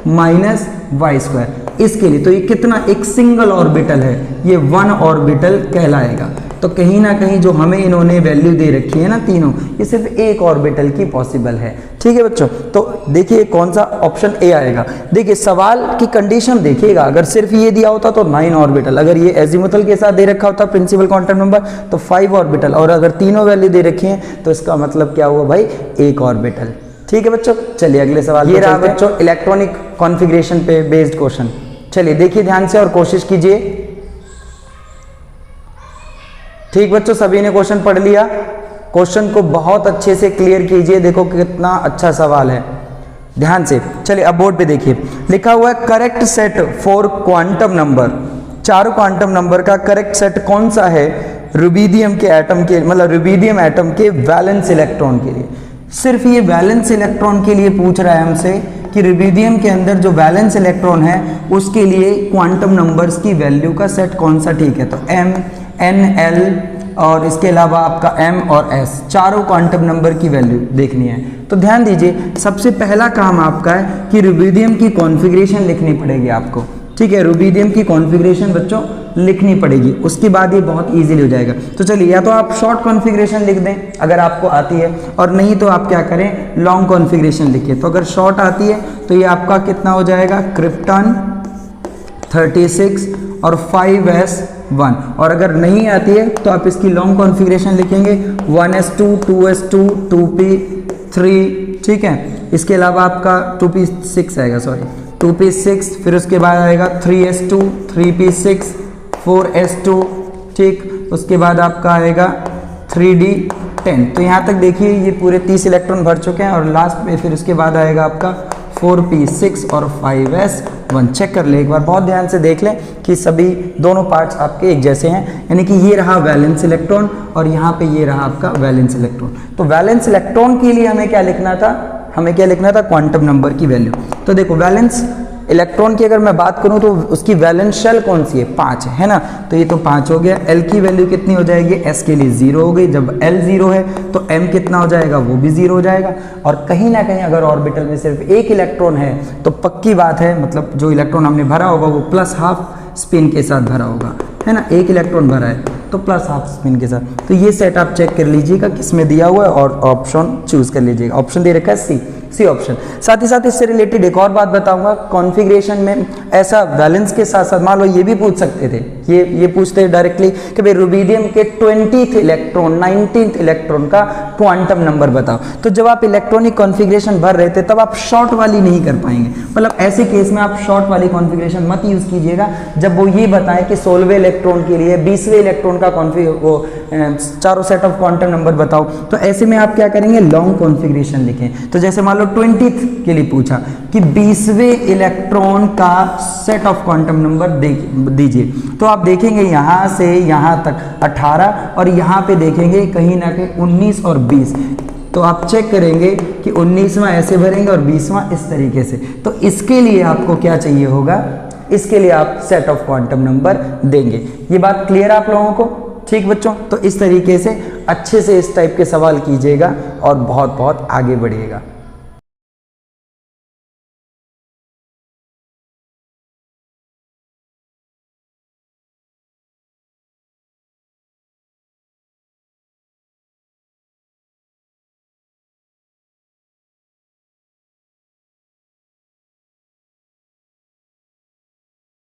minus y², इसके लिए। तो ये कितना, एक सिंगल ऑर्बिटल है, ये 1 ऑर्बिटल कहलाएगा। तो कहीं ना कहीं जो हमें इन्होंने वैल्यू दे रखी है ना तीनों, ये सिर्फ एक ऑर्बिटल की पॉसिबल है, ठीक है बच्चों। तो देखिए कौन सा ऑप्शन ए आएगा। देखिए सवाल की कंडीशन देखिएगा, अगर सिर्फ ये दिया होता तो 9 ऑर्बिटल, अगर ये एजीमुथल के साथ दे रखा होता प्रिंसिपल क्वांटम नंबर तो 5 ऑर्बिटल, और अगर तीनों वैल्यू दे रखी है तो इसका मतलब क्या हुआ भाई, एक ऑर्बिटल, ठीक है बच्चों। चलिए अगले सवाल, ये रहा बच्चों इलेक्ट्रॉनिक कॉन्फ़िगरेशन पे बेस्ड क्वेश्चन। चलिए देखिए ध्यान से और कोशिश कीजिए। ठीक बच्चों, सभी ने क्वेश्चन पढ़ लिया, क्वेश्चन को बहुत अच्छे से क्लियर कीजिए। देखो कितना अच्छा सवाल है, ध्यान से। चलिए अब बोर्ड पे देखिए, लिखा हुआ है correct set for quantum number. चारों क्वांटम नंबर का करेक्ट सेट कौन सा है रुबिडियम के एटम के, मतलब रुबिडियम एटम के वैलेंस इलेक्ट्रॉन के लिए। सिर्फ ये वैलेंस इलेक्ट्रॉन के लिए पूछ रहा है हमसे कि रुबिडियम के अंदर जो वैलेंस इलेक्ट्रॉन है उसके लिए क्वांटम नंबर्स की वैल्यू का सेट कौन सा ठीक है। तो m, n, l और इसके अलावा आपका m और s, चारों क्वांटम नंबर की वैल्यू देखनी है। तो ध्यान दीजिए, सबसे पहला काम आपका है कि रुबिडियम की कॉन्फ़िगरेशन लिखनी पड़ेगी आपको। ठीक है, रुबिडियम की कॉन्फ़िगरेशन बच्चों लिखनी पड़ेगी, उसके बाद ये बहुत इजीली हो जाएगा। तो चलिए, या तो आप शॉर्ट कॉन्फ़िगरेशन लिख दें अगर आपको आती है, और नहीं तो आप क्या करें, लॉन्ग कॉन्फ़िगरेशन लिखिए। तो अगर शॉर्ट आती है तो ये आपका कितना हो जाएगा, क्रिप्टन 36 और 5s1, और अगर नहीं आती है तो आप इसकी लॉन्ग कॉन्फ़िगरेशन लिखेंगे 1s2 2s2 2p3, ठीक है। इसके अलावा आपका 2p6 आएगा, सॉरी 2p6, फिर उसके बाद आएगा 3s2 3p6 4s2, ठीक। उसके बाद आपका आएगा 3d10। तो यहाँ तक देखिए ये पूरे 30 इलेक्ट्रॉन भर चुके हैं, और लास्ट में फिर उसके बाद आएगा आपका 4p6 और 5s1। चेक कर ले एक बार, बहुत ध्यान से देख लें कि सभी दोनों पार्ट्स आपके एक जैसे हैं, यानी कि ये रहा वैलेंस इलेक्ट्रॉन और यहाँ पे ये रहा आपका वैलेंस इलेक्ट्रॉन। तो वैलेंस इलेक्ट्रॉन के लिए हमें क्या लिखना था, क्वांटम नंबर की वैल्यू। तो देखो, वैलेंस इलेक्ट्रॉन की अगर मैं बात करूं तो उसकी वैलेंस शेल कौन सी है, 5 है ना। तो ये तो 5 हो गया। L की वैल्यू कितनी हो जाएगी, S के लिए 0 हो गई। जब L 0 है तो M कितना हो जाएगा, वो भी 0 हो जाएगा। और कहीं ना कहीं अगर ऑर्बिटल में सिर्फ एक इलेक्ट्रॉन है तो पक्की बात है, मतलब जो इलेक्ट्रॉन हमने भरा होगा वो +½ स्पिन के साथ भरा होगा, है ना। एक इलेक्ट्रॉन भरा है तो +½ स्पिन के साथ। तो ये सेट आप चेक कर लीजिएगा किसमें दिया हुआ है, और ऑप्शन चूज कर लीजिएगा। ऑप्शन दे रखा है सी ऑप्शन। साथ ही साथ इससे रिलेटेड एक और बात बताऊंगा, कॉन्फ़िगरेशन में ऐसा वैलेंस के साथ साथ मान लो ये भी पूछ सकते थे, ये पूछते हैं डायरेक्टली कि भाई रुबिडियम के 20th इलेक्ट्रॉन 19th इलेक्ट्रॉन का क्वांटम नंबर बताओ। तो जब आप इलेक्ट्रॉनिक कॉन्फ़िगरेशन भर रहे थे तब आप शॉर्ट वाली नहीं कर पाएंगे, मतलब ऐसे केस में आप शॉर्ट वाली कॉन्फ़िगरेशन मत यूज कीजिएगा जब वो ये बताएं कि 16वें इलेक्ट्रॉन के लिए 20वें इलेक्ट्रॉन का चारों सेट ऑफ क्वांटम नंबर बताओ। तो ऐसे में आप क्या करेंगे, लॉन्ग कॉन्फ़िगरेशन लिखें। तो जैसे मान लो 20th के लिए पूछा कि 20वें इलेक्ट्रॉन का सेट ऑफ क्वांटम नंबर दीजिए, तो आप देखेंगे यहां से यहां तक 18, और यहां पे देखेंगे कहीं ना कहीं 19 और 20। तो आप चेक करेंगे कि 19वां ऐसे भरेंगे और 20वां इस तरीके से। तो इसके लिए आपको क्या चाहिए होगा, इसके लिए आप सेट ऑफ क्वांटम नंबर देंगे। ये बात क्लियर आप लोगों को, ठीक बच्चों। तो इस तरीके से अच्छे से इस टाइप के सवाल कीजिएगा और बहुत बहुत आगे बढ़िएगा।